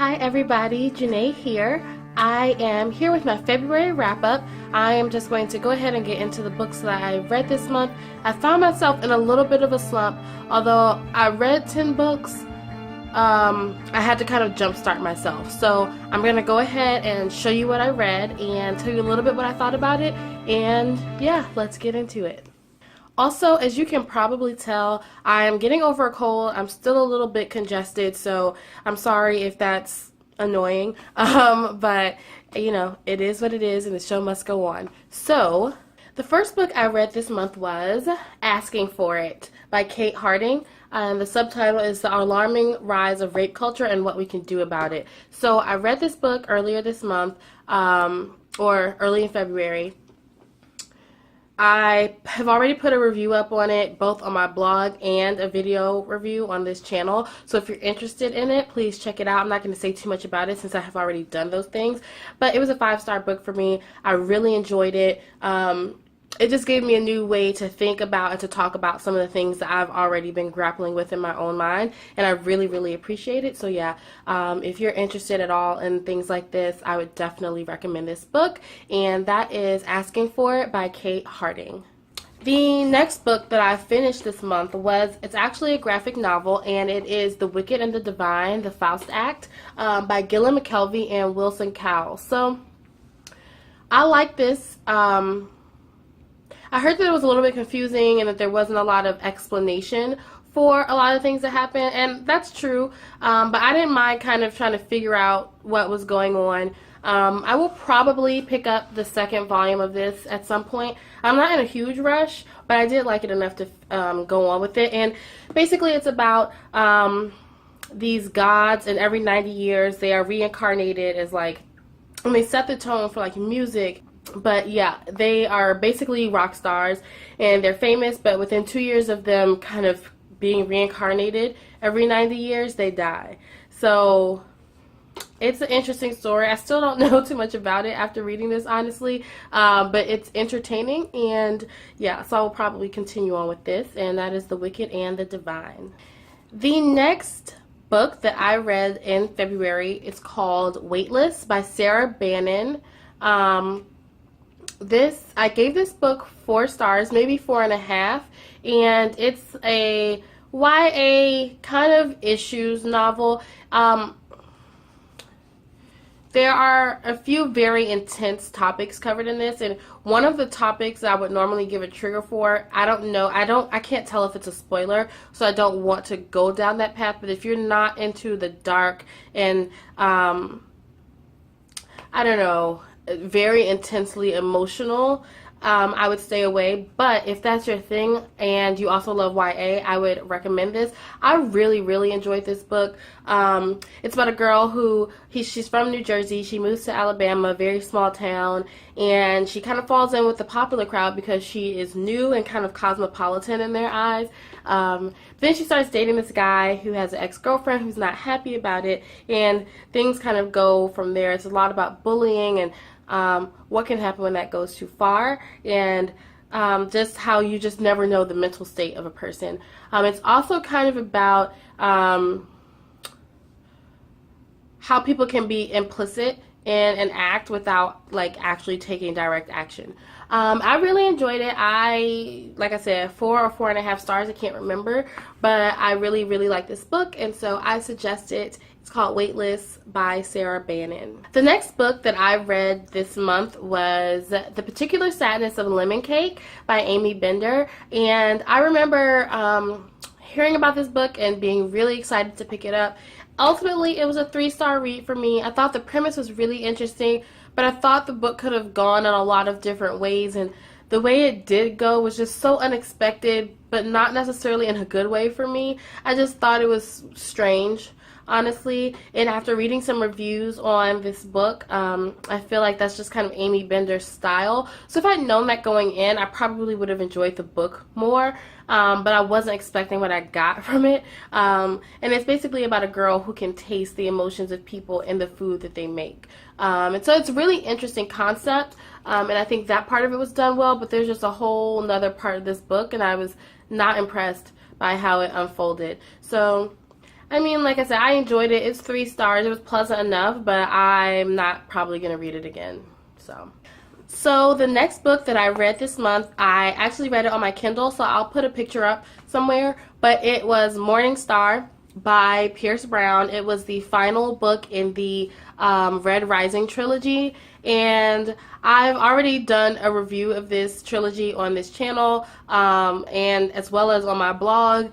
Hi everybody, Janae here. I am here with my February wrap-up. I am just going to go ahead and get into the books that I read this month. I found myself in a little bit of a slump. Although I read 10 books, I had to kind of jumpstart myself. So I'm going to go ahead and show you what I read and tell you a little bit what I thought about it. And yeah, let's get into it. Also, as you can probably tell, I am getting over a cold. I'm still a little bit congested, so I'm sorry if that's annoying. But, you know, it is what it is, and the show must go on. So, the first book I read this month was Asking for It by Kate Harding. The subtitle is The Alarming Rise of Rape Culture and What We Can Do About It. So, I read this book earlier this month, or early in February. I have already put a review up on it, both on my blog and a video review on this channel. So if you're interested in it, please check it out. I'm not going to say too much about it since I have already done those things. But it was a 5-star book for me. I really enjoyed it. It just gave me a new way to think about and to talk about some of the things that I've already been grappling with in my own mind, and I really, really appreciate it. So yeah, if you're interested at all in things like this, I would definitely recommend this book, and that is Asking for It by Kate Harding. The next book that I finished this month it's actually a graphic novel, and it is The Wicked and the Divine, The Faust Act, by Gillian McKelvey and Wilson Cowell. So I like this. I heard that it was a little bit confusing and that there wasn't a lot of explanation for a lot of things that happen, and that's true, but I didn't mind kind of trying to figure out what was going on. I will probably pick up the second volume of this at some point. I'm not in a huge rush, but I did like it enough to go on with it. And basically it's about these gods, and every 90 years they are reincarnated as and they set the tone for music. But yeah, they are basically rock stars, and they're famous, but within 2 years of them kind of being reincarnated every 90 years, they die. So it's an interesting story. I still don't know too much about it after reading this, honestly, but it's entertaining, and yeah, so I will probably continue on with this, and that is The Wicked and the Divine. The next book that I read in February is called Weightless by Sarah Bannon. I gave this book 4 stars, maybe 4.5, and it's a YA kind of issues novel. There are a few very intense topics covered in this, and one of the topics I would normally give a trigger for, I can't tell if it's a spoiler, so I don't want to go down that path, but if you're not into the dark and, I don't know, very intensely emotional, I would stay away. But if that's your thing and you also love YA, I would recommend this. I really, really enjoyed this book. It's about a girl she's from New Jersey. She moves to Alabama, a very small town, and she kind of falls in with the popular crowd because she is new and kind of cosmopolitan in their eyes. Then she starts dating this guy who has an ex-girlfriend who's not happy about it, and things kind of go from there. It's a lot about bullying and what can happen when that goes too far, and just how you just never know the mental state of a person. It's also kind of about how people can be implicit in an act without actually taking direct action. I really enjoyed it. Like I said, 4 or 4.5 stars, I can't remember, but I really, really like this book, and so I suggest it. It's called Weightless by Sarah Bannon. The next book that I read this month was The Particular Sadness of Lemon Cake by Amy Bender, and I remember hearing about this book and being really excited to pick it up. Ultimately, it was a 3-star read for me. I thought the premise was really interesting, but I thought the book could have gone in a lot of different ways, and the way it did go was just so unexpected, but not necessarily in a good way for me. I just thought it was strange, honestly, and after reading some reviews on this book, I feel like that's just kind of Amy Bender's style. So if I'd known that going in, I probably would have enjoyed the book more, but I wasn't expecting what I got from it. And it's basically about a girl who can taste the emotions of people in the food that they make. And so it's a really interesting concept, and I think that part of it was done well, but there's just a whole nother part of this book, and I was not impressed by how it unfolded. So I mean, like I said, I enjoyed it. It's 3 stars. It was pleasant enough, but I'm not probably going to read it again. So the next book that I read this month, I actually read it on my Kindle, so I'll put a picture up somewhere, but it was Morning Star by Pierce Brown. It was the final book in the Red Rising trilogy, and I've already done a review of this trilogy on this channel, and as well as on my blog.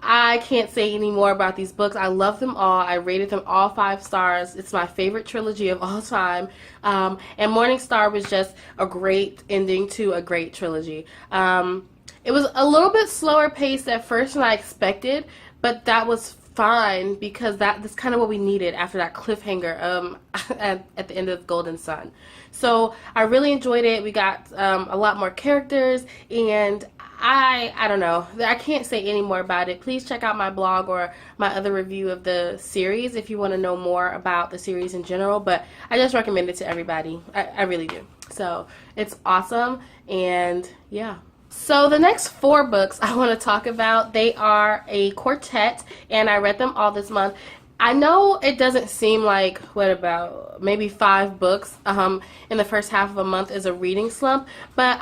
I can't say any more about these books. I love them all. I rated them all 5 stars. It's my favorite trilogy of all time. And Morning Star was just a great ending to a great trilogy. It was a little bit slower paced at first than I expected, but that was fine because that's kind of what we needed after that cliffhanger at the end of Golden Sun. So I really enjoyed it. We got a lot more characters, and I don't know. I can't say any more about it. Please check out my blog or my other review of the series if you want to know more about the series in general. But I just recommend it to everybody. I really do. So it's awesome. And yeah. So the next 4 books I want to talk about, they are a quartet, and I read them all this month. I know it doesn't seem like, what about maybe 5 books in the first half of a month is a reading slump, but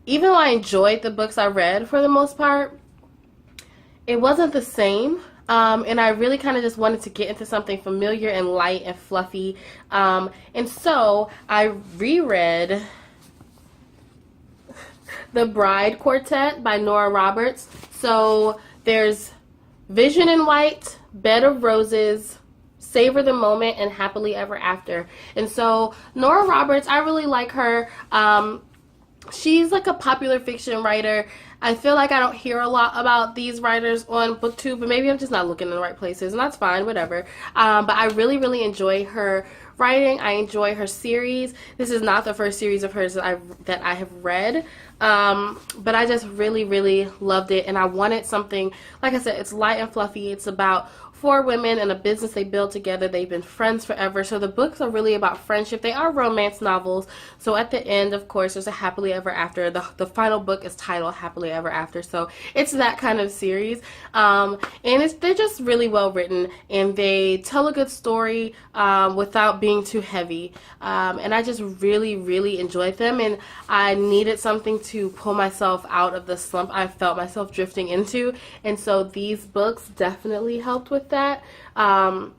even though I enjoyed the books I read for the most part, it wasn't the same. And I really kind of just wanted to get into something familiar and light and fluffy. And so I reread The Bride Quartet by Nora Roberts. So there's Vision in White, Bed of Roses, Savor the Moment, and Happily Ever After. And so Nora Roberts, I really like her. She's like a popular fiction writer. I feel like I don't hear a lot about these writers on BookTube, but maybe I'm just not looking in the right places, and that's fine, whatever. But I really, really enjoy her writing. I enjoy her series. This is not the first series of hers that I have read, but I just really, really loved it, and I wanted something, like I said, it's light and fluffy. It's about 4 women and a business they build together. They've been friends forever. So the books are really about friendship. They are romance novels. So at the end, of course, there's a happily ever after. The final book is titled Happily Ever After. So it's that kind of series. And they're just really well written, and they tell a good story without being too heavy. And I just really, really enjoyed them. And I needed something to pull myself out of the slump I felt myself drifting into. And so these books definitely helped with that. And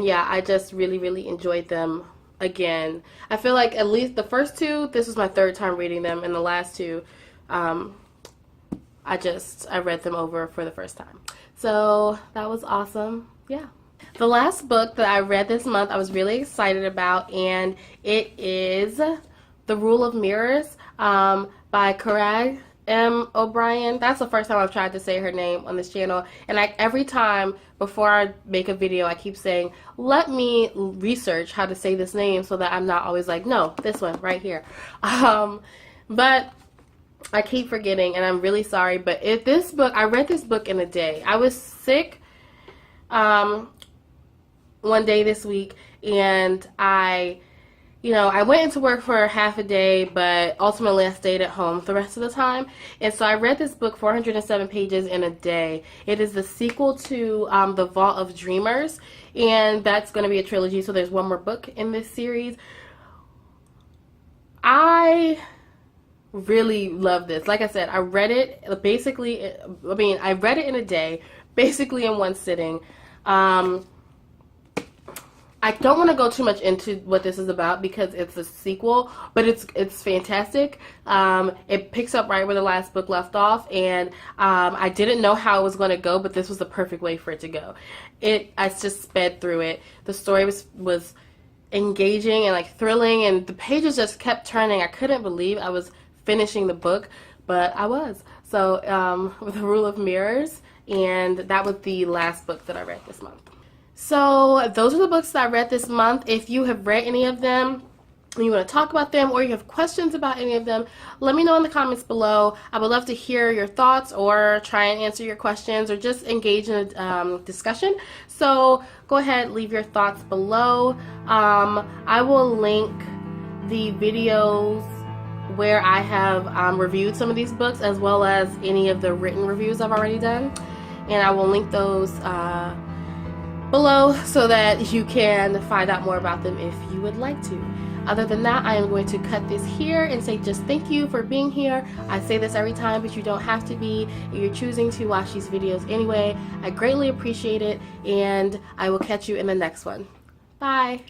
yeah, I just really, really enjoyed them again. I feel like at least the first 2, this was my 3rd time reading them, and the last 2, I read them over for the first time. So that was awesome. Yeah. The last book that I read this month I was really excited about, and it is The Rule of Mirrors by Carag M. O'Brien. That's the first time I've tried to say her name on this channel, and every time before I make a video I keep saying, let me research how to say this name so that I'm not always like, no, this one right here. But I keep forgetting, and I'm really sorry, but I read this book in a day. I was sick one day this week, and I went into work for half a day, but ultimately I stayed at home the rest of the time. And so I read this book, 407 pages in a day. It is the sequel to The Vault of Dreamers, and that's going to be a trilogy, so there's 1 more book in this series. I really love this. Like I said, I read it I read it in a day, basically in 1 sitting. I don't want to go too much into what this is about because it's a sequel, but it's fantastic. It picks up right where the last book left off, and I didn't know how it was going to go, but this was the perfect way for it to go. I just sped through it. The story was engaging and like thrilling, and the pages just kept turning. I couldn't believe I was finishing the book, but I was. So The Rule of Mirrors, and that was the last book that I read this month. So those are the books that I read this month. If you have read any of them and you want to talk about them, or you have questions about any of them, let me know in the comments below. I would love to hear your thoughts or try and answer your questions or just engage in a discussion. So go ahead, leave your thoughts below. I will link the videos where I have reviewed some of these books, as well as any of the written reviews I've already done. and I will link those below so that you can find out more about them if you would like to. Other than that, I am going to cut this here and say just thank you for being here. I say this every time, but you don't have to be. You're choosing to watch these videos anyway. I greatly appreciate it, and I will catch you in the next one. Bye.